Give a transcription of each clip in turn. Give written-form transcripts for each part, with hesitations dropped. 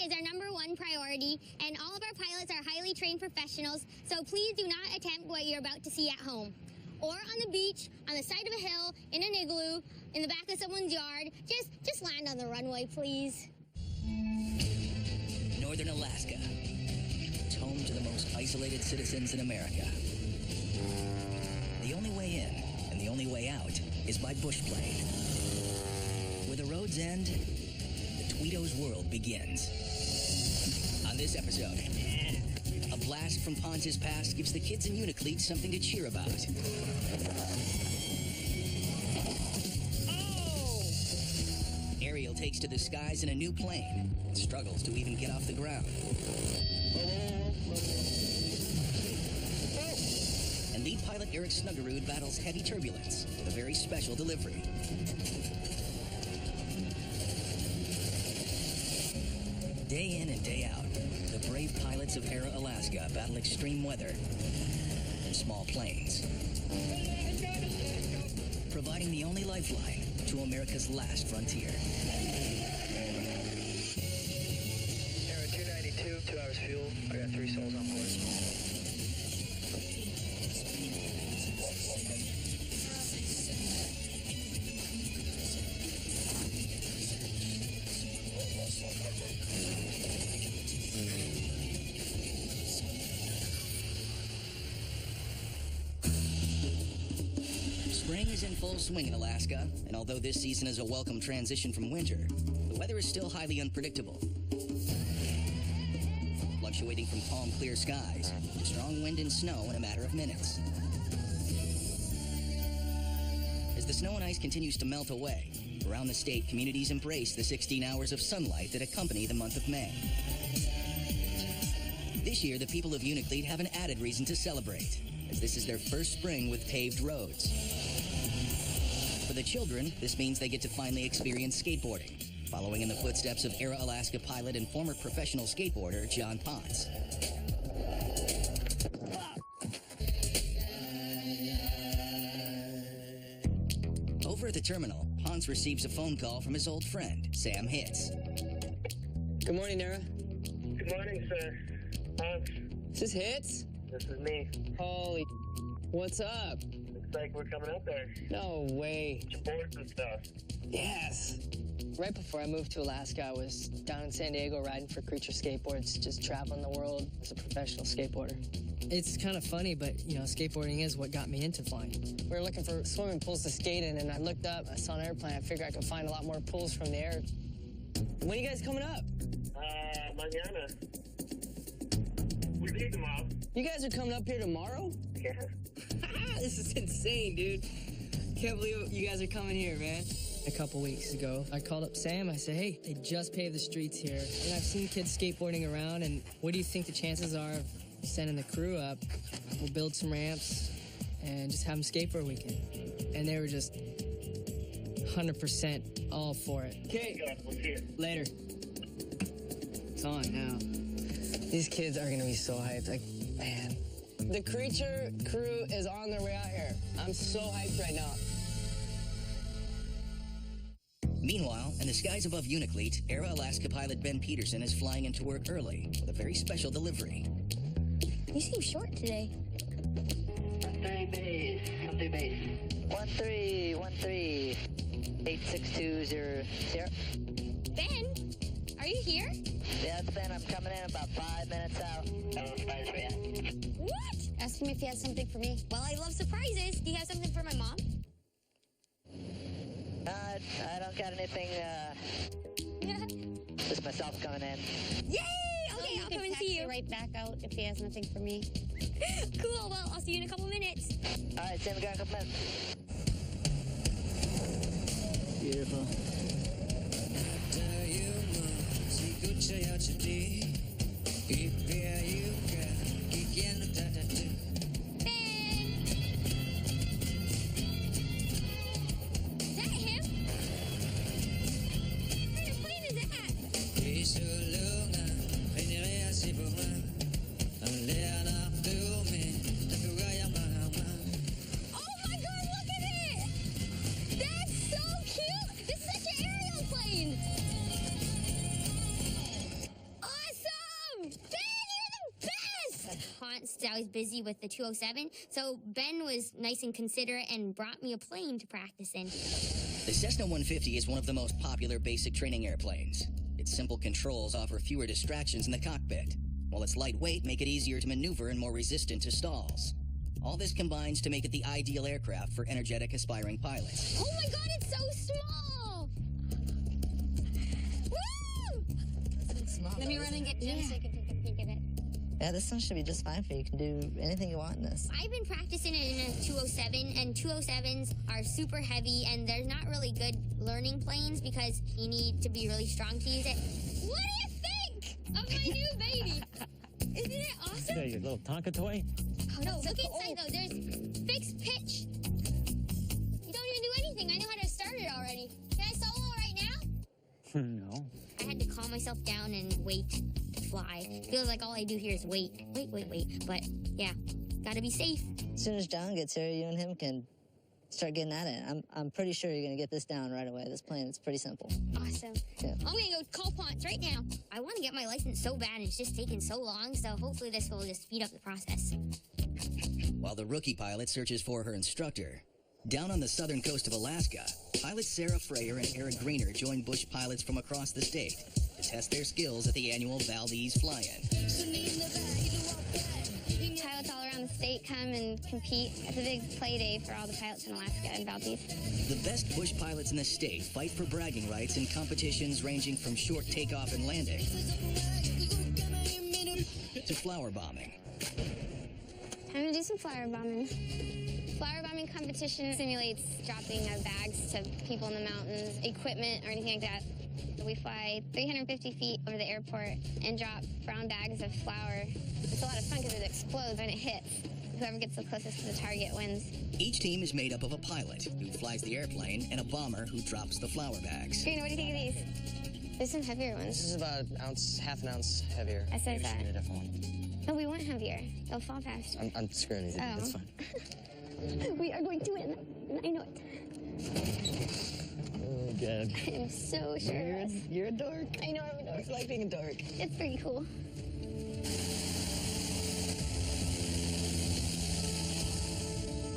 is our #1 priority, and all of our pilots are highly trained professionals, so please do not attempt what you're about to see at home. Or on the beach, on the side of a hill, in an igloo, in the back of someone's yard. Just land on the runway, please. Northern Alaska. It's home to the most isolated citizens in America. The only way in and the only way out is by bushplane. Where the roads end, the Tweedo's world begins. On this episode, a blast from Ponce's past gives the kids in Uniclete something to cheer about. Oh! Ariel takes to the skies in a new plane and struggles to even get off the ground. And lead pilot Eric Snuggerud battles heavy turbulence with a very special delivery. Day in and day out, the brave pilots of Air Alaska battle extreme weather in small planes, providing the only lifeline to America's last frontier. Air 292, 2 hours fuel. I got 3 souls on board. Spring is in full swing in Alaska, and although this season is a welcome transition from winter, the weather is still highly unpredictable. Fluctuating from calm, clear skies to strong wind and snow in a matter of minutes. As the snow and ice continues to melt away, around the state, communities embrace the 16 hours of sunlight that accompany the month of May. This year, the people of Uniclete have an added reason to celebrate, as this is their first spring with paved roads. For the children, this means they get to finally experience skateboarding, following in the footsteps of Air Alaska pilot and former professional skateboarder John Ponce. Over at the terminal, Ponce receives a phone call from his old friend, Sam Hitz. Good morning, Nara. Good morning, sir. Is this Hitz? This is me. Holy, what's up? Looks like we're coming up there. No way. Your boards and stuff. Yes. Right before I moved to Alaska, I was down in San Diego riding for Creature Skateboards, just traveling the world as a professional skateboarder. It's kind of funny, but, you know, skateboarding is what got me into flying. We were looking for swimming pools to skate in, and I looked up, I saw an airplane. I figured I could find a lot more pools from the air. When are you guys coming up? Mañana. We leave tomorrow. You guys are coming up here tomorrow? Yeah. This is insane, dude. Can't believe you guys are coming here, man. A couple weeks ago, I called up Sam. I said, hey, they just paved the streets here, and I've seen kids skateboarding around, and what do you think the chances are of sending the crew up? We'll build some ramps and just have them skate for a weekend. And they were just 100% all for it. Okay. We'll see you. Later. It's on now. These kids are going to be so hyped. Like, man. The Creature crew is on their way out here. I'm so hyped right now. Meanwhile, in the skies above Uniclete, Air Alaska pilot Ben Peterson is flying into work early with a very special delivery. You seem short today. 13 base. 13 base. 1313 8620. Ben, are you here? Yeah, it's Ben. I'm coming in about 5 minutes out. Surprise for you. What? Ask him if he has something for me. Well, I love surprises. Do you have something for my mom? I don't got anything, just myself coming in. Yay! Okay, I'll come and see you. Right back out if he has nothing for me. Cool, well, I'll see you in a couple minutes. All right, see you in a couple minutes. Beautiful. I was busy with the 207. So Ben was nice and considerate and brought me a plane to practice in. The Cessna 150 is one of the most popular basic training airplanes. Its simple controls offer fewer distractions in the cockpit, while its lightweight make it easier to maneuver and more resistant to stalls. All this combines to make it the ideal aircraft for energetic, aspiring pilots. Oh my God, it's so small! Woo! Let me run and get Jim so I can take a peek at it. Yeah, this one should be just fine for you. You can do anything you want in this. I've been practicing it in a 207, and 207s are super heavy, and they're not really good learning planes because you need to be really strong to use it. What do you think of my new baby? Isn't it awesome? There, your little Tonka toy. Oh, no, look inside, though. There's fixed pitch. You don't even do anything. I know how to start it already. Can I solo right now? No. I had to calm myself down and wait to fly. Feels like all I do here is wait. But, yeah, gotta be safe. As soon as John gets here, you and him can start getting at it. I'm pretty sure you're going to get this down right away. This plane, it's pretty simple. Awesome. Yeah. I'm gonna go call Ponce right now. I want to get my license so bad, and it's just taking so long, so hopefully this will just speed up the process. While the rookie pilot searches for her instructor, down on the southern coast of Alaska, pilots Sarah Freyer and Eric Greener join Bush pilots from across the state to test their skills at the annual Valdez Fly-In. Pilots all around the state come and compete. It's a big play day for all the pilots in Alaska and Valdez. The best Bush pilots in the state fight for bragging rights in competitions ranging from short takeoff and landing to flower bombing. Time to do some flower bombing. Flower bombing competition simulates dropping of bags to people in the mountains, equipment, or anything like that. We fly 350 feet over the airport and drop brown bags of flour. It's a lot of fun because it explodes when it hits. Whoever gets the closest to the target wins. Each team is made up of a pilot who flies the airplane and a bomber who drops the flour bags. Green, what do you think of these? There's some heavier ones. This is about an ounce, half an ounce heavier. I said Maybe that. we should get a different one. No, we want heavier. They'll fall faster. I'm screwing with you. Oh. That's fine. We are going to win. I know it. Oh, good. I am so sure. of us. You're a dork. I know I'm a dork. It's like being a dork. It's pretty cool.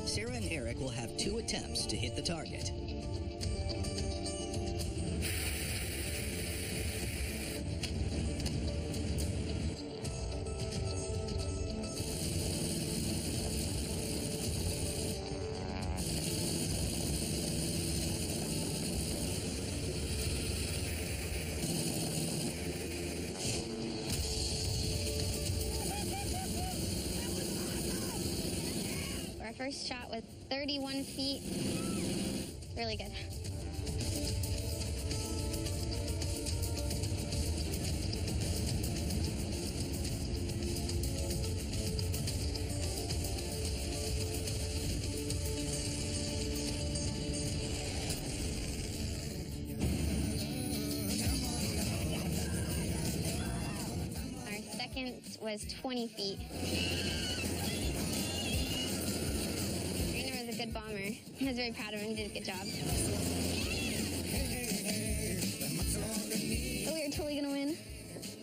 Sarah and Eric will have 2 attempts to hit the target. Our first shot was 31 feet. Really good. Our second was 20 feet. Greener was a good bomber. I was very proud of him. He did a good job. Oh, we are totally gonna win.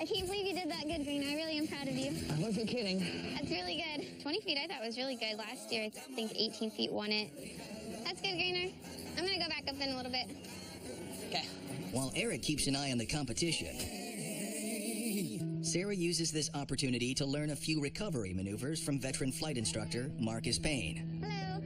I can't believe you did that good, Greener. I really am proud of you. I hope you're kidding. That's really good. 20 feet I thought was really good. Last year, I think 18 feet won it. That's good, Greener. I'm gonna go back up in a little bit. Okay. While Eric keeps an eye on the competition, Sarah uses this opportunity to learn a few recovery maneuvers from veteran flight instructor Marcus Payne. Hello.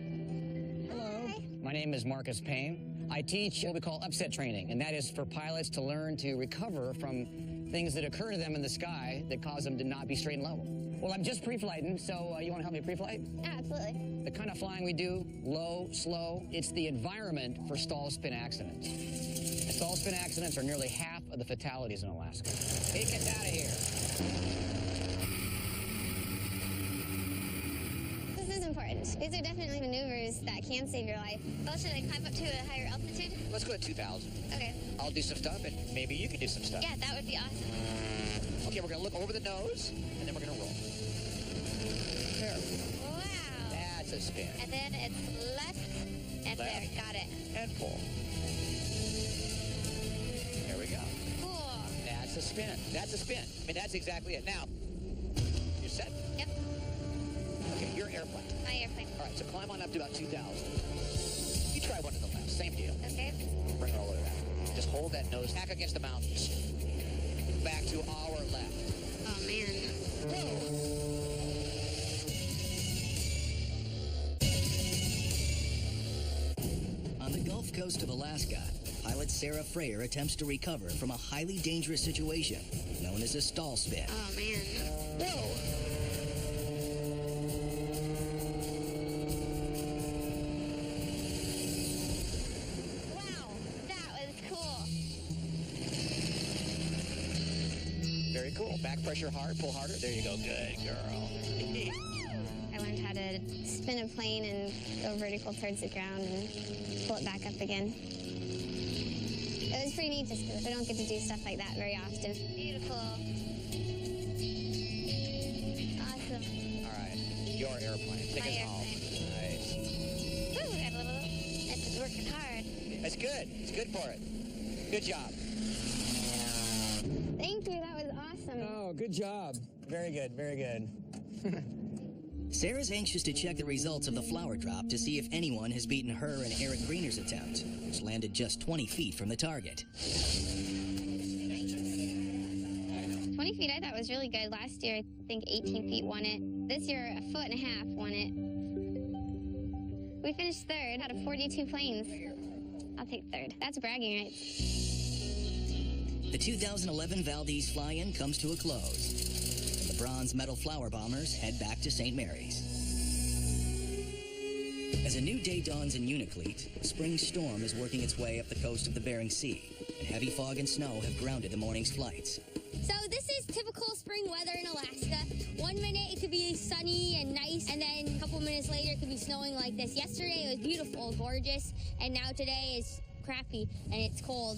Hello. My name is Marcus Payne. I teach what we call upset training, and that is for pilots to learn to recover from things that occur to them in the sky that cause them to not be straight and level. Well, I'm just pre-flighting, so you want to help me pre-flight? Yeah, absolutely. The kind of flying we do, low, slow, it's the environment for stall spin accidents. And stall spin accidents are nearly half of the fatalities in Alaska. Take us out of here. This is important. These are definitely maneuvers that can save your life. Well, should I climb up to a higher altitude? Let's go to 2,000. Okay. I'll do some stuff, and maybe you can do some stuff. Yeah, that would be awesome. Okay, we're going to look over the nose, and then we're going to roll. There. Wow. That's a spin. And then it's left. And Left. there, got it. And pull. There we go. Cool. That's a spin. That's a spin. I mean, that's exactly it. Now, you're set? Yep. airplane? My airplane. All right, so climb on up to about 2,000. You try one to the left, same deal. Okay. Bring her all the way back. Just hold that nose back against the mountains. Back to our left. Oh, man. On the Gulf Coast of Alaska, pilot Sarah Freyer attempts to recover from a highly dangerous situation known as a stall spin. Oh, man. Wow, that was cool. Very cool. Back pressure hard, pull harder. There you go. Good girl. I learned how to spin a plane and go vertical towards the ground and pull it back up again. It was pretty neat just because I don't get to do stuff like that very often. Beautiful. Awesome. All right, your airplane. Take My us home. Nice. Woo, got a little, it's working hard. That's good. It's good for it. Good job. Thank you, that was awesome. Oh, good job. Very good, very good. Sarah's anxious to check the results of the flower drop to see if anyone has beaten her and Eric Greener's attempt, which landed just 20 feet from the target. 20 feet I thought was really good. Last year, I think 18 feet won it. This year, 1.5 feet won it. We finished third out of 42 planes. I'll take third. That's bragging rights. The 2011 Valdez fly-in comes to a close. The bronze medal flower bombers head back to St. Mary's. As a new day dawns in Unalakleet, a spring storm is working its way up the coast of the Bering Sea, and heavy fog and snow have grounded the morning's flights. So this is typical spring weather in Alaska. 1 minute it could be sunny and nice, and then a couple minutes later it could be snowing like this. Yesterday it was beautiful, gorgeous, and now today is crappy and it's cold.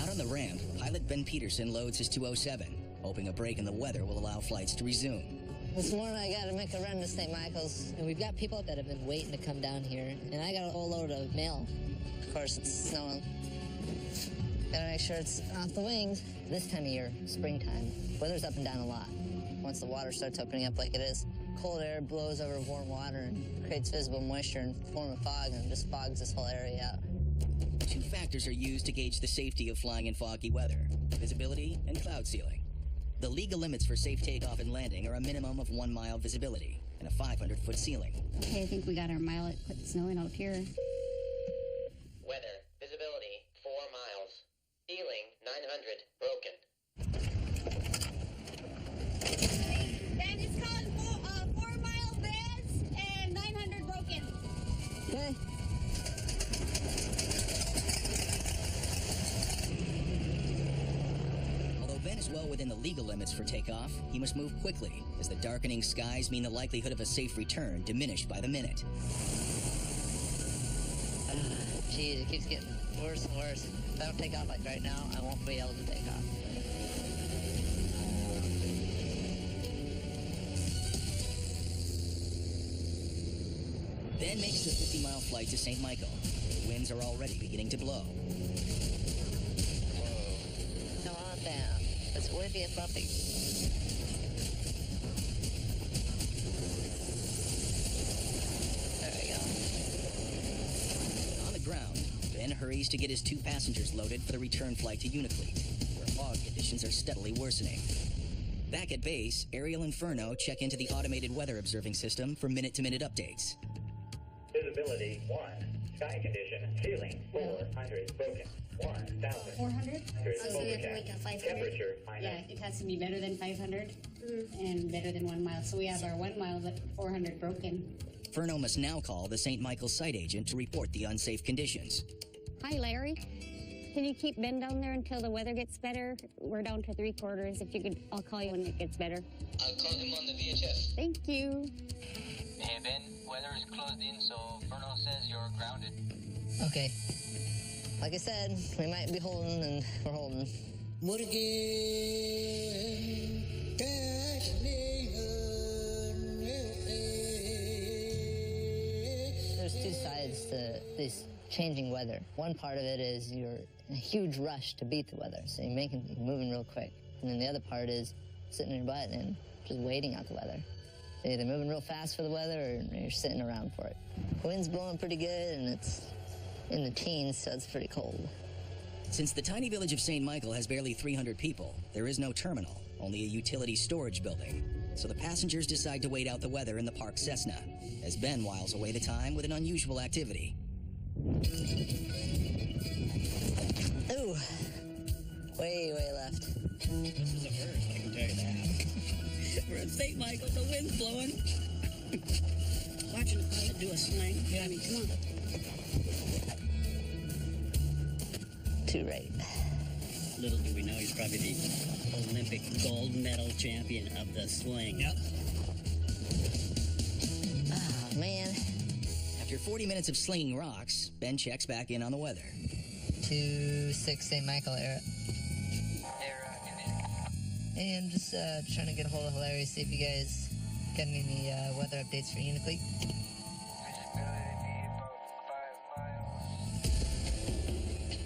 Out on the ramp, pilot Ben Peterson loads his 207, hoping a break in the weather will allow flights to resume. This morning I got to make a run to St. Michael's, and we've got people that have been waiting to come down here, and I got a whole load of mail. Of course, it's snowing. Gotta make sure it's off the wings. This time of year, springtime, weather's up and down a lot. Once the water starts opening up like it is, cold air blows over warm water and creates visible moisture in the form of fog, and just fogs this whole area out. Two factors are used to gauge the safety of flying in foggy weather: visibility and cloud ceiling. The legal limits for safe takeoff and landing are a minimum of 1 mile visibility and a 500-foot ceiling. Okay, I think we got our mile. It quit snowing out here. Weather, visibility, 4 miles. Ceiling, 900, broken. And it's called 4 mile beds and 900 broken. Okay. Ben is well within the legal limits for takeoff. He must move quickly, as the darkening skies mean the likelihood of a safe return diminished by the minute. Geez, it keeps getting worse and worse. If I don't take off like right now, I won't be able to take off. Ben makes the 50-mile flight to St. Michael. The winds are already beginning to blow. Come on down. It's windy and bumpy. There we go. On the ground, Ben hurries to get his 2 passengers loaded for the return flight to Unalakleet, where fog conditions are steadily worsening. Back at base, Ariel and Furno check into the automated weather observing system for minute-to-minute updates. Visibility 1. Sky condition. Ceiling 400. Broken. 1,000. 400? So we have to wait till 500. Temperature minus. Yeah, it has to be better than 500 and better than 1 mile. So we have our 1 mile at 400 broken. Furno must now call the St. Michael site agent to report the unsafe conditions. Hi, Larry. Can you keep Ben down there until the weather gets better? We're down to 3/4. If you could, I'll call you when it gets better. I'll call him on the VHF. Thank you. Hey, Ben, weather is closed in, so Furno says you're grounded. Okay. Like I said, we might be holding, and we're holding. There's 2 sides to this changing weather. One part of it is you're in a huge rush to beat the weather, so you're moving real quick. And then the other part is sitting in your butt and just waiting out the weather. You're either moving real fast for the weather or you're sitting around for it. Wind's blowing pretty good, and it's in the teens, so it's pretty cold. Since the tiny village of St. Michael has barely 300 people, there is no terminal, only a utility storage building. So the passengers decide to wait out the weather in the park Cessna, as Ben whiles away the time with an unusual activity. Ooh, way left. This is a first, I can tell you that. We're in St. Michael, the wind's blowing. Watching the pilot do a sling. Yeah, I mean, come on. Too right. Little do we know, he's probably the Olympic gold medal champion of the sling. Yep. Oh, man. After 40 minutes of slinging rocks, Ben checks back in on the weather. 26 St. Michael era. Hey, I'm just trying to get a hold of Hilary, see if you guys got any weather updates for Uniclete.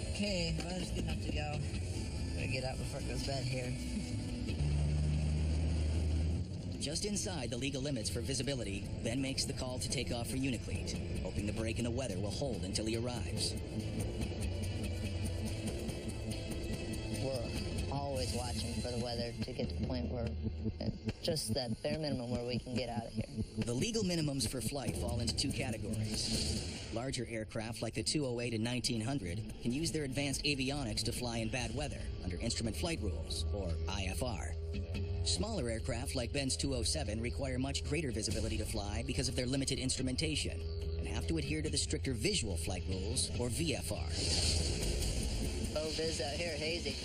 Okay, weather's good enough to go. Gotta get out before it goes bad here. Just inside the legal limits for visibility, Ben makes the call to take off for Uniclete, hoping the break in the weather will hold until he arrives. We're always watching for the weather to get to the point where just that bare minimum where we can get out of here. The legal minimums for flight fall into two categories. Larger aircraft like the 208 and 1900 can use their advanced avionics to fly in bad weather under Instrument Flight Rules, or IFR. Smaller aircraft like Ben's 207 require much greater visibility to fly because of their limited instrumentation and have to adhere to the stricter Visual Flight Rules, or VFR. Low vis out here, hazy.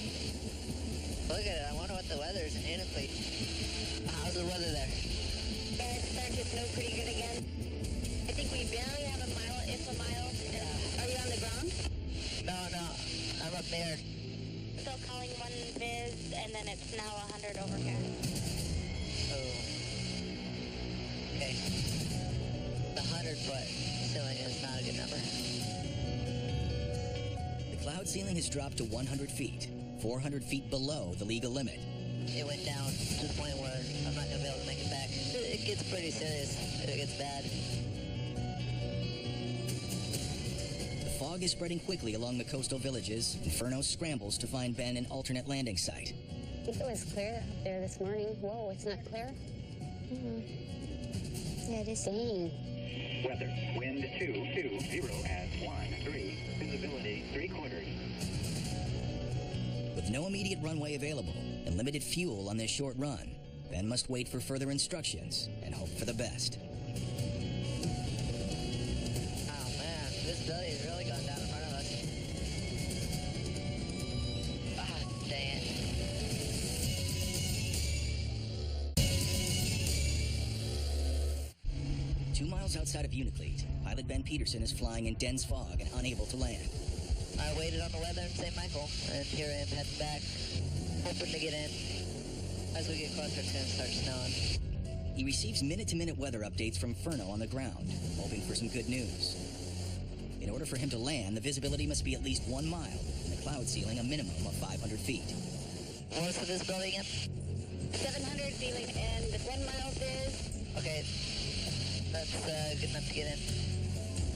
Look at it, I wonder what the weather is in Uniclete. How's the weather there? It's starting to snow pretty good again. I think we barely have a mile, if a mile. Are you on the ground? No, I'm up there. Still calling one viz, and then it's now 100 overcast. Oh. Okay. The 100-foot ceiling is not a good number. The cloud ceiling has dropped to 100 feet, 400 feet below the legal limit. It went down to the point where I'm not going to be able to make it back. It gets pretty serious. It gets bad. The fog is spreading quickly along the coastal villages, and Furno scrambles to find Ben an alternate landing site. I think it was clear up there this morning. Whoa, it's not clear? Yeah, it is. Dang. Weather. Wind 220 at 13. Visibility 3/4. With no immediate runway available and limited fuel on this short run, Ben must wait for further instructions and hope for the best. Oh man, this belly has really gone down in front of us. Ah, dang it. Outside of Uniclete, pilot Ben Peterson is flying in dense fog and unable to land. I waited on the weather in St. Michael, and here I am heading back, hoping to get in. As we get closer, it's going to start snowing. He receives minute-to-minute weather updates from Furno on the ground, hoping for some good news. In order for him to land, the visibility must be at least 1 mile, and the cloud ceiling a minimum of 500 feet. What's the visibility again? 700 feeling, and 1 mile viz. Okay, that's good enough to get in.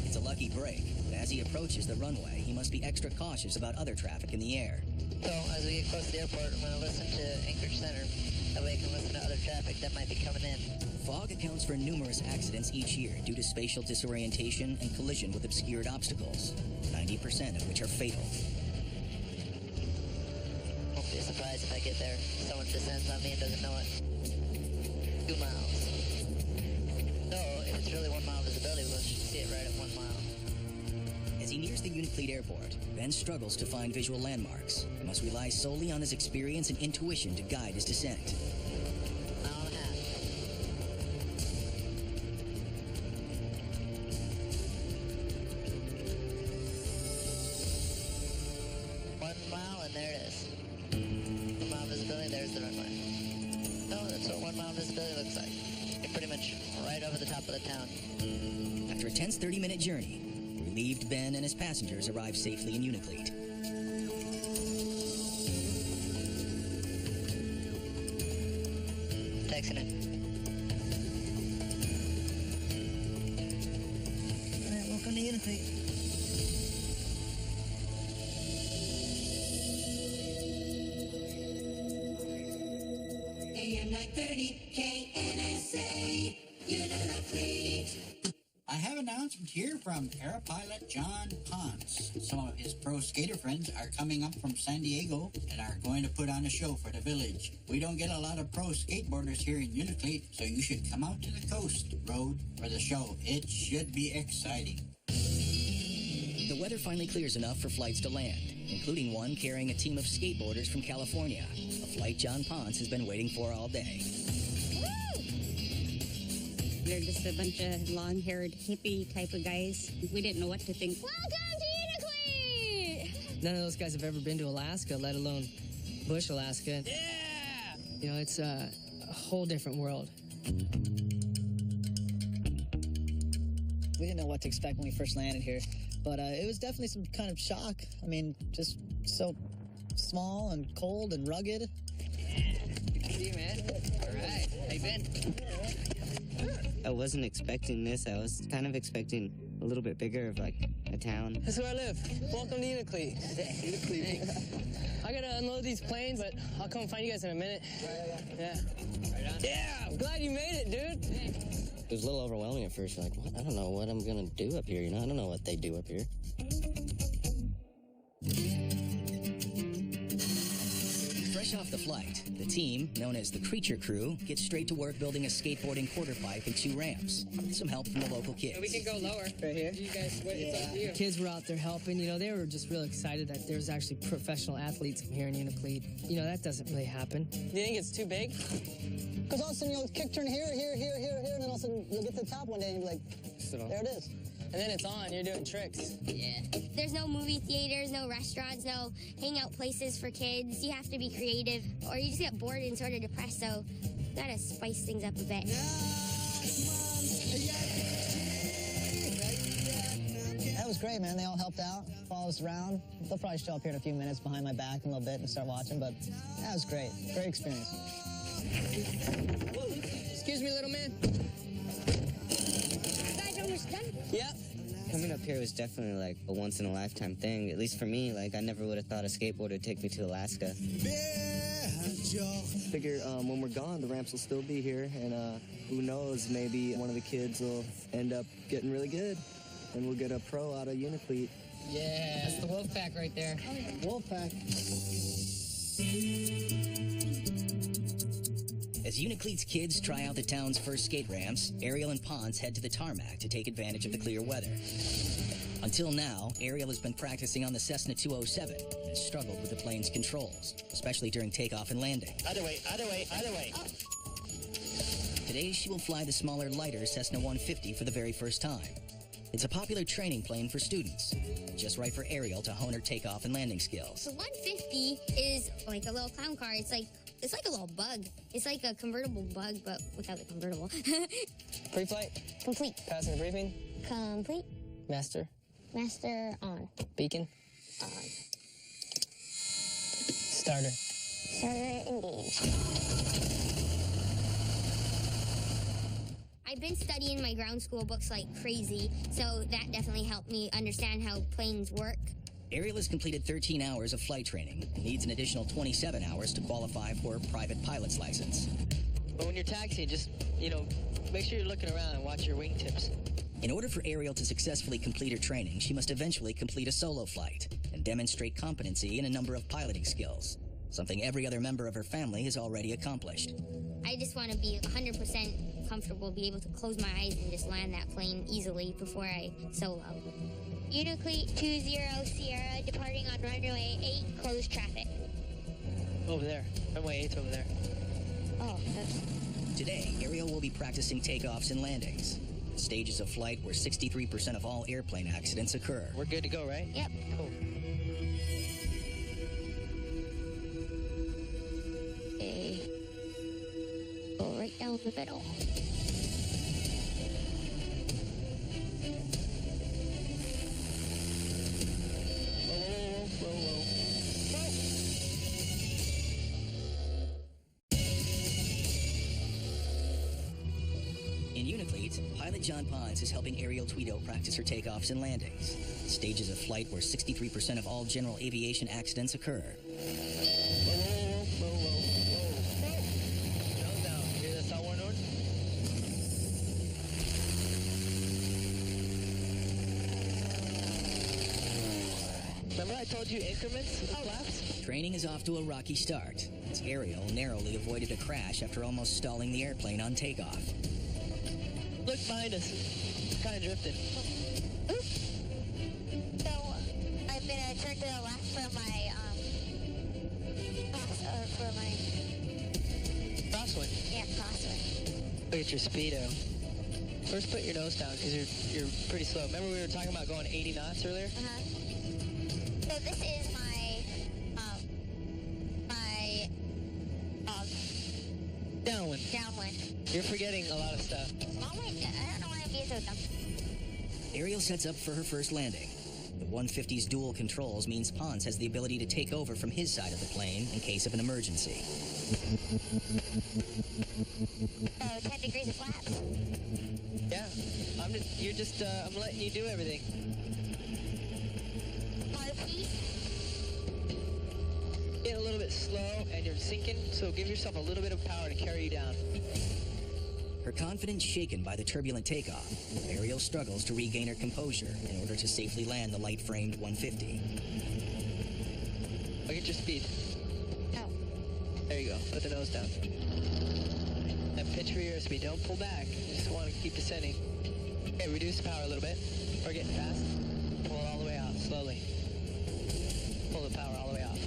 It's a lucky break, but as he approaches the runway, he must be extra cautious about other traffic in the air. So, as we get close to the airport, I'm going to listen to Anchorage Center. That way I can listen to other traffic that might be coming in. Fog accounts for numerous accidents each year due to spatial disorientation and collision with obscured obstacles, 90% of which are fatal. Won't be surprised if I get there. Someone descends on me and doesn't know it. 2 miles. So, if it's really 1 mile visibility, we'll see it right at 1 mile. As he nears the Uniclete Airport, Ben struggles to find visual landmarks and must rely solely on his experience and intuition to guide his descent. Mile and a half. 1 mile, and there it is. 1 mile visibility, there's the runway. Oh, that's what 1 mile visibility looks like. You're pretty much right over the top of the town. After a tense 30-minute journey, relieved Ben and his passengers arrive safely in Uniclete. Texting it. 930 KNSA, Unity. I have an announcement here from Air Pilot John Ponce. Some of his pro skater friends are coming up from San Diego and are going to put on a show for the village. We don't get a lot of pro skateboarders here in Unity, so you should come out to the coast road for the show. It should be exciting. The weather finally clears enough for flights to land, including one carrying a team of skateboarders from California, a flight John Ponce has been waiting for all day. They're just a bunch of long-haired hippie type of guys. We didn't know what to think. Welcome to Uniclete! None of those guys have ever been to Alaska, let alone Bush, Alaska. Yeah! You know, it's a whole different world. We didn't know what to expect when we first landed here, but it was definitely some kind of shock. I mean, just so small and cold and rugged. See you, man. All right. Hey, Ben. I wasn't expecting this. I was kind of expecting a little bit bigger of like a town. That's where I live. Welcome to Uniclete. I gotta unload these planes, but I'll come find you guys in a minute. Yeah. Right on. Yeah, I'm glad you made it, dude. It was a little overwhelming at first. Like, what? I don't know what I'm gonna do up here. You know, I don't know what they do up here. Fresh off the flight, the team, known as the Creature Crew, gets straight to work building a skateboarding quarter pipe and 2 ramps, with some help from the local kids. We can go lower. Right here? You guys, it's up to you. The kids were out there helping. You know, they were just really excited that there's actually professional athletes here in Uniclete. You know, that doesn't really happen. Do you think it's too big? Because all of a sudden you'll kick turn here, and then all of a sudden you'll get to the top one day and you'll be like, there it is. And then it's on, you're doing tricks. Yeah. There's no movie theaters, no restaurants, no hangout places for kids. You have to be creative, or you just get bored and sort of depressed, so you gotta spice things up a bit. That was great, man. They all helped out, followed us around. They'll probably show up here in a few minutes behind my back in a little bit and start watching, but that was great. Great experience. Excuse me, little man. You guys almost done? Yep. Coming up here was definitely like a once-in-a-lifetime thing. At least for me, like I never would have thought a skateboard would take me to Alaska. Figure when we're gone, the ramps will still be here, and who knows, maybe one of the kids will end up getting really good, and we'll get a pro out of Uniclete. Yeah, that's the wolf pack right there. Wolf pack. As Uniclete's kids try out the town's first skate ramps, Ariel and Ponce head to the tarmac to take advantage of the clear weather. Until now, Ariel has been practicing on the Cessna 207 and has struggled with the plane's controls, especially during takeoff and landing. Other way. Oh. Today, she will fly the smaller, lighter Cessna 150 for the very first time. It's a popular training plane for students, just right for Ariel to hone her takeoff and landing skills. The 150 is like a little clown car. It's like a little bug. It's like a convertible bug, but without the convertible. Pre-flight? Complete. Passing the briefing? Complete. Master? Master on. Beacon? On. Starter? Starter engaged. I've been studying my ground school books like crazy, so that definitely helped me understand how planes work. Ariel has completed 13 hours of flight training and needs an additional 27 hours to qualify for a private pilot's license. But when you're taxiing, just, make sure you're looking around and watch your wingtips. In order for Ariel to successfully complete her training, she must eventually complete a solo flight and demonstrate competency in a number of piloting skills, something every other member of her family has already accomplished. I just want to be 100% comfortable, be able to close my eyes and just land that plane easily before I solo. Uniclete 20 Sierra, departing on runway 8, closed traffic. Over there. Runway 8's over there. Oh, that's... Today, Ariel will be practicing takeoffs and landings, stages of flight where 63% of all airplane accidents occur. We're good to go, right? Yep. Cool. Okay. Go right down the middle. In Uniclete, pilot John Ponce is helping Ariel Tweedo practice her takeoffs and landings, stages of flight where 63% of all general aviation accidents occur. Nose down. I told you increments of flaps? Training is off to a rocky start, as Ariel narrowly avoided a crash after almost stalling the airplane on takeoff. Look behind us. Kind of drifted. So I'm gonna turn to the left for my Crosswind. Yeah, crosswind. Look at your speedo. First, put your nose down because you're pretty slow. Remember we were talking about going 80 knots earlier? Uh-huh. So this is my downwind. Downwind. You're forgetting a lot of stuff. Oh wait, I don't know why I'm being so dumb. Ariel sets up for her first landing. The 150's dual controls means Ponce has the ability to take over from his side of the plane in case of an emergency. So 10 degrees of flaps. Yeah, I'm letting you do everything. Getting a little bit slow and you're sinking, so give yourself a little bit of power to carry you down. Her confidence shaken by the turbulent takeoff, Ariel struggles to regain her composure in order to safely land the light-framed 150. Look at your speed. Oh. There you go. Put the nose down. And pitch for your airspeed. Don't pull back. You just want to keep descending. Okay, reduce the power a little bit. We're getting fast. Pull it all the way out, slowly. Pull the power all the way off.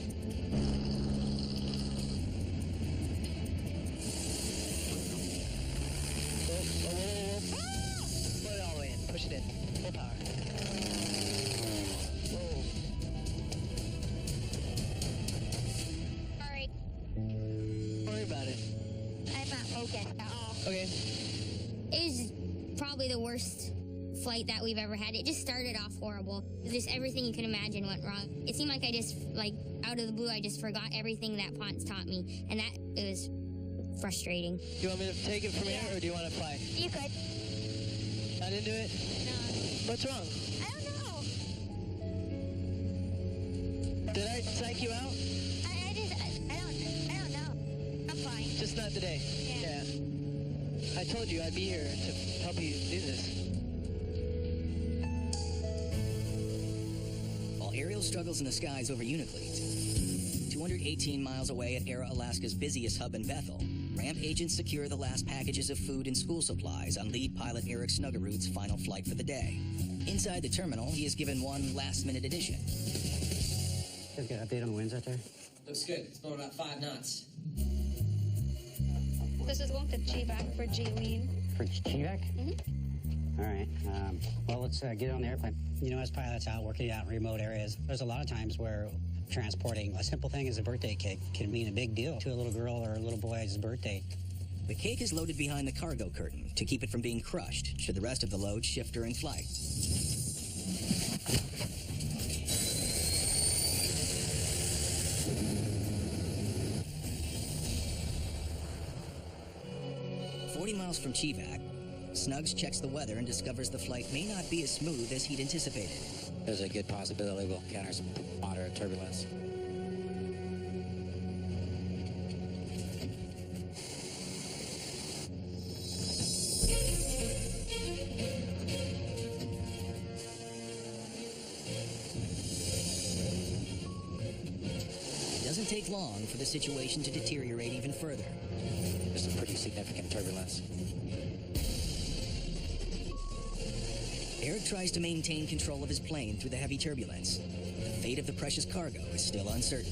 Whoa. Put it all the way in. Push it in. Full power. Whoa. Sorry. Don't worry about it. I'm not focused at all. Okay. It was probably the worst flight that we've ever had. It just started off horrible. Just everything you could imagine went wrong. It seemed like I just, out of the blue, I just forgot everything that Ponce taught me. And it was frustrating. Do you want me to take it from here, or do you want to fly? You could. Not into it? No. What's wrong? I don't know. Did I psych you out? I don't know. I'm fine. Just not today. Yeah. I told you I'd be here to help you do this. While Ariel struggles in the skies over Unifleet, 218 miles away at Air Alaska's busiest hub in Bethel, ramp agents secure the last packages of food and school supplies on lead pilot Eric Snuggerud's final flight for the day. Inside the terminal, he is given one last-minute addition. Guys got an update on the winds out there? Looks good. It's blowing about 5 knots. This is going to G-back for G-lean. For GVAC? Mm-hmm. All right. Well, let's get on the airplane. You know, as pilots out working out in remote areas, there's a lot of times where transporting a simple thing as a birthday cake can mean a big deal to a little girl or a little boy's birthday. The cake is loaded behind the cargo curtain to keep it from being crushed should the rest of the load shift during flight. Miles from Chivac, Snugs checks the weather and discovers the flight may not be as smooth as he'd anticipated. There's a good possibility we'll encounter some moderate turbulence. It doesn't take long for the situation to deteriorate even further. There's some pretty significant turbulence. Eric tries to maintain control of his plane through the heavy turbulence. The fate of the precious cargo is still uncertain.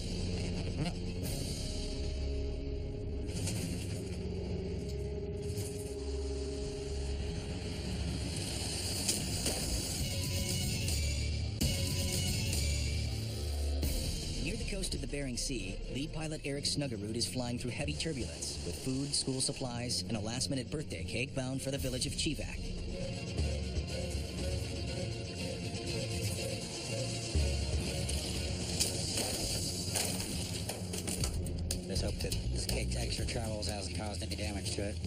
Near the coast of the Bering Sea, lead pilot Eric Snuggerud is flying through heavy turbulence with food, school supplies, and a last-minute birthday cake bound for the village of Chivac. Let's hope that this cake's extra travels hasn't caused any damage to it.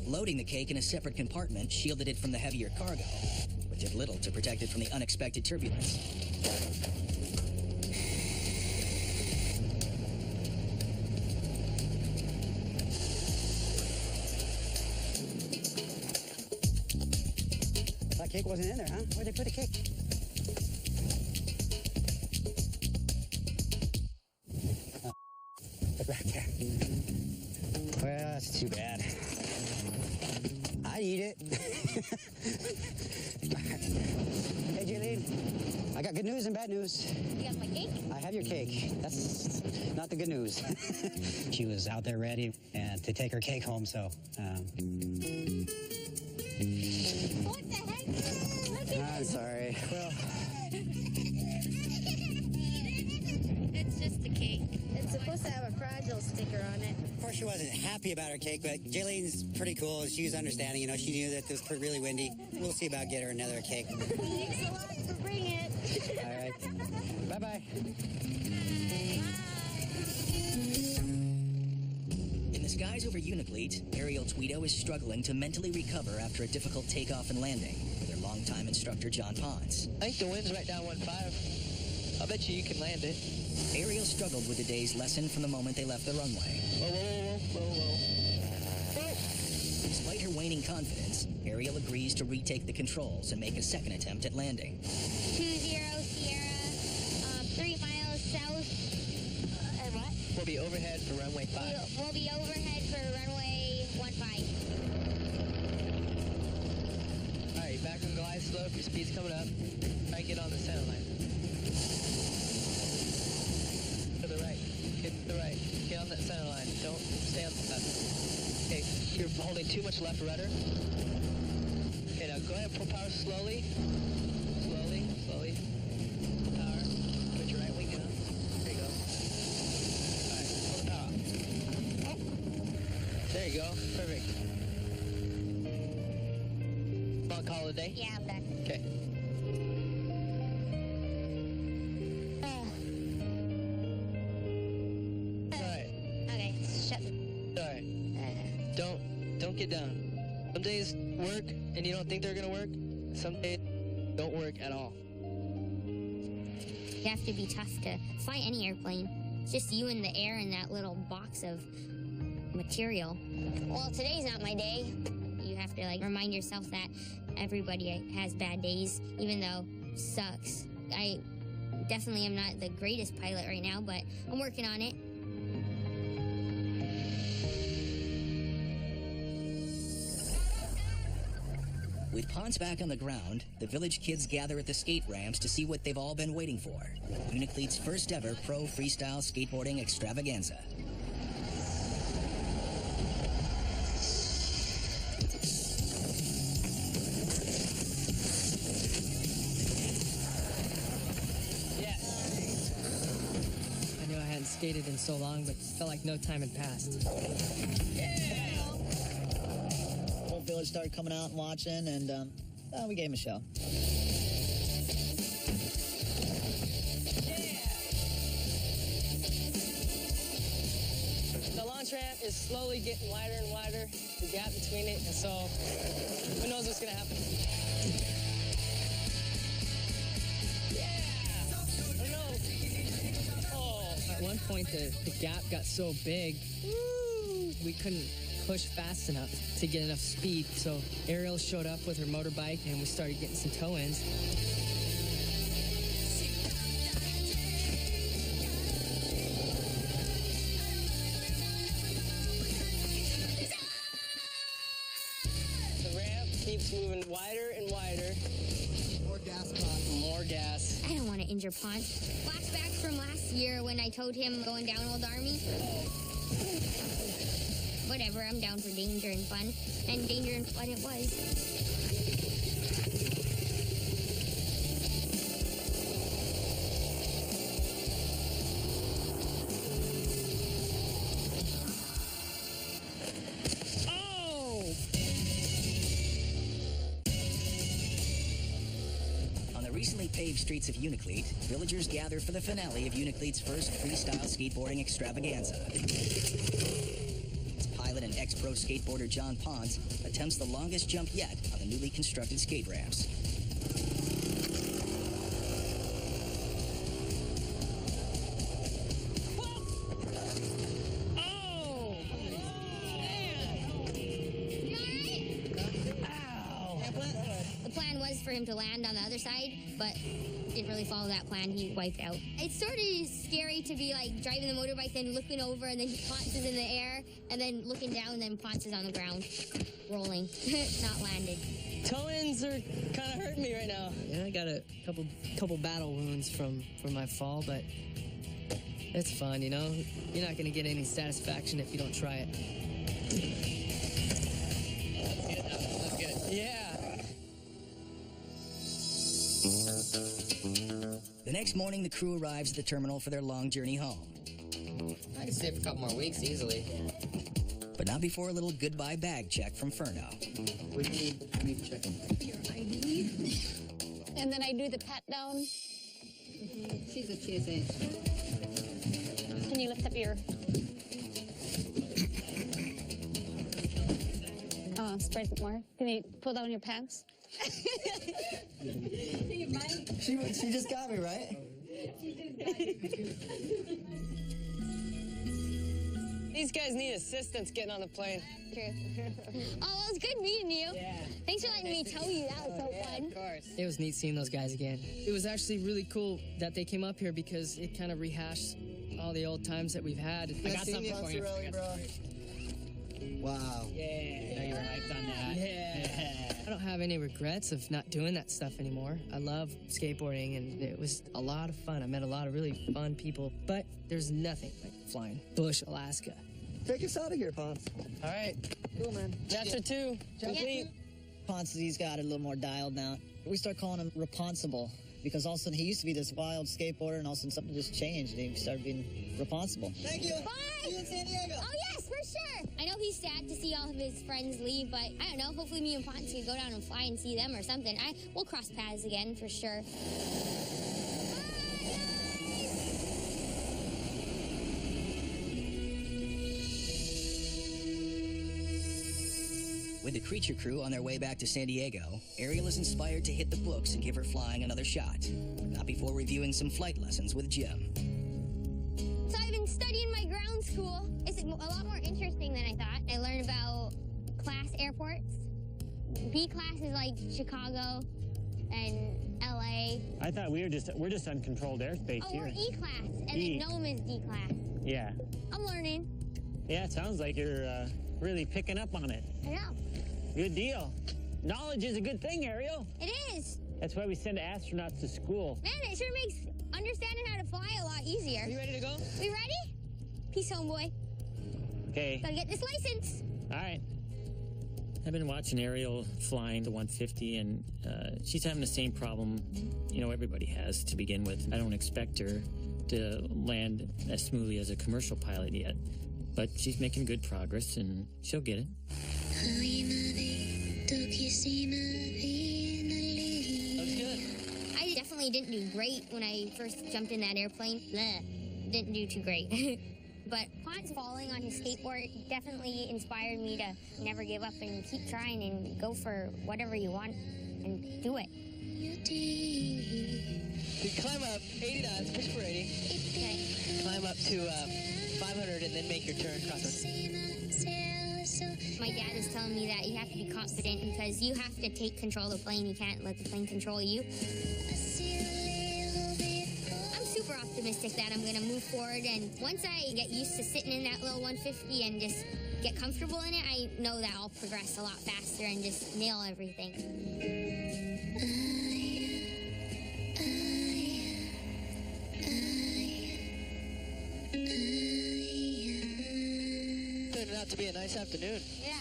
Loading the cake in a separate compartment shielded it from the heavier cargo, but did little to protect it from the unexpected turbulence. That cake wasn't in there, huh? Where'd they put the cake? there. Well, that's too bad. I'd eat it. Hey, Jaylene, I got good news and bad news. You got my cake? I have your cake. That's not the good news. She was out there ready to take her cake home, so... What the heck? I'm sorry. Well... It's just a cake. It's supposed to have a fragile sticker on it. Of course, she wasn't happy about her cake, but Jaylene's pretty cool. She was understanding, you know. She knew that it was really windy. We'll see about getting her another cake. Thanks a lot for bringing it. All right. Bye-bye. In the skies over Unifleet, Ariel Tweedo is struggling to mentally recover after a difficult takeoff and landing with her longtime instructor, John Ponce. I think the wind's right down 1.5. I'll bet you can land it. Ariel struggled with the day's lesson from the moment they left the runway. Whoa. Despite her waning confidence, Ariel agrees to retake the controls and make a second attempt at landing. 20 Sierra, 3 miles south. And what? We'll be overhead for runway 5. We'll be overhead for runway 15. All right, back on glide slope. Your speed's coming up. Try to get on the center line. To the right. Get to the right. Get on that center line. Don't stay on the left. Okay, you're holding too much left rudder. Okay, now go ahead and pull power slowly. Slowly. Pull power. Put your right wing down. There you go. All right, pull the power. There you go. Perfect. Want to call it a day? Yeah, I'm done. Okay. Okay, shut. All right. Don't get down. Some days work and you don't think they're gonna work. Some days don't work at all. You have to be tough to fly any airplane. It's just you in the air in that little box of material. Well, today's not my day. You have to remind yourself that everybody has bad days, even though it sucks. I definitely am not the greatest pilot right now, but I'm working on it. With Ponce back on the ground, the village kids gather at the skate ramps to see what they've all been waiting for. Unifleet's first ever pro freestyle skateboarding extravaganza. I knew I hadn't skated in so long, but felt like no time had passed. Whole village started coming out and watching, and we gave him a show. The launch ramp is slowly getting wider and wider, the gap between it, and so who knows what's gonna happen. At one point, the gap got so big, we couldn't push fast enough to get enough speed. So Ariel showed up with her motorbike, and we started getting some toe-ins. The ramp keeps moving wider and wider. More gas, more gas. I don't want to injure Ponce. Flashbacks from last year when I told him going down Old Army. Whatever, I'm down for danger and fun. And danger and fun it was. Recently paved streets of Unifleet, villagers gather for the finale of Unifleet's first freestyle skateboarding extravaganza. Its pilot and ex-pro skateboarder John Ponce attempts the longest jump yet on the newly constructed skate ramps. The plan was for him to land on the other side, but didn't really follow that plan. He wiped out. It's sort of scary to be like driving the motorbike, then looking over, and then Ponce is in the air, and then looking down, and then Ponce is on the ground, rolling, not landed. Toe-ins are kind of hurting me right now. Yeah, I got a couple battle wounds from my fall, but it's fun, you know? You're not going to get any satisfaction if you don't try it. That's good. Yeah. The next morning, the crew arrives at the terminal for their long journey home. I can stay for a couple more weeks easily. But not before a little goodbye bag check from Furno. What do you need checking? Your ID. And then I do the pat down. She's a TSA. Can you lift up your... spread it more. Can you pull down your pants? She just got me, right? These guys need assistance getting on the plane. True. Oh, it was good meeting you. Yeah. Thanks for letting me tow you. That was so fun. Of course. It was neat seeing those guys again. It was actually really cool that they came up here because it kind of rehashed all the old times that we've had. I got something for you. Wow. Yeah. I know you were hyped on that. Yeah. I don't have any regrets of not doing that stuff anymore. I love skateboarding, and it was a lot of fun. I met a lot of really fun people, but there's nothing like flying Bush, Alaska. Take us out of here, Ponce. All right. Cool, man. Chapter 2, complete. Ponce, he's got it a little more dialed now. We start calling him Responsible because all of a sudden he used to be this wild skateboarder, and all of a sudden something just changed, and he started being responsible. Thank you. Bye. See you in San Diego. Oh, yes, for sure. I know he's sad to see all of his friends leave, but I don't know. Hopefully me and Ponce can go down and fly and see them or something. We'll cross paths again for sure. With the Creature crew on their way back to San Diego, Ariel is inspired to hit the books and give her flying another shot. Not before reviewing some flight lessons with Jim. So I've been studying my ground school. It's a lot more interesting than I thought. I learned about class airports. B class is like Chicago and LA. I thought we're just uncontrolled airspace Oh, here. we're E class, and E. then Nome is D class. Yeah. I'm learning. Yeah, it sounds like you're really picking up on it. I know. Good deal. Knowledge is a good thing, Ariel. It is. That's why we send astronauts to school. Man, it sure makes understanding how to fly a lot easier. Are you ready to go? We ready? Peace, homeboy. Okay. Gotta get this license. All right. I've been watching Ariel flying the 150, and she's having the same problem, everybody has to begin with. I don't expect her to land as smoothly as a commercial pilot yet, but she's making good progress, and she'll get it. Looks good. I definitely didn't do great when I first jumped in that airplane. Bleh. Didn't do too great. But Ponce falling on his skateboard definitely inspired me to never give up and keep trying and go for whatever you want and do it. You climb up 80 knots, push for 80. Okay. Climb up to 500 and then make your turn across the... My dad is telling me that you have to be confident because you have to take control of the plane. You can't let the plane control you. I'm super optimistic that I'm going to move forward, and once I get used to sitting in that little 150 and just get comfortable in it, I know that I'll progress a lot faster and just nail everything. Turned out to be a nice afternoon. Yeah.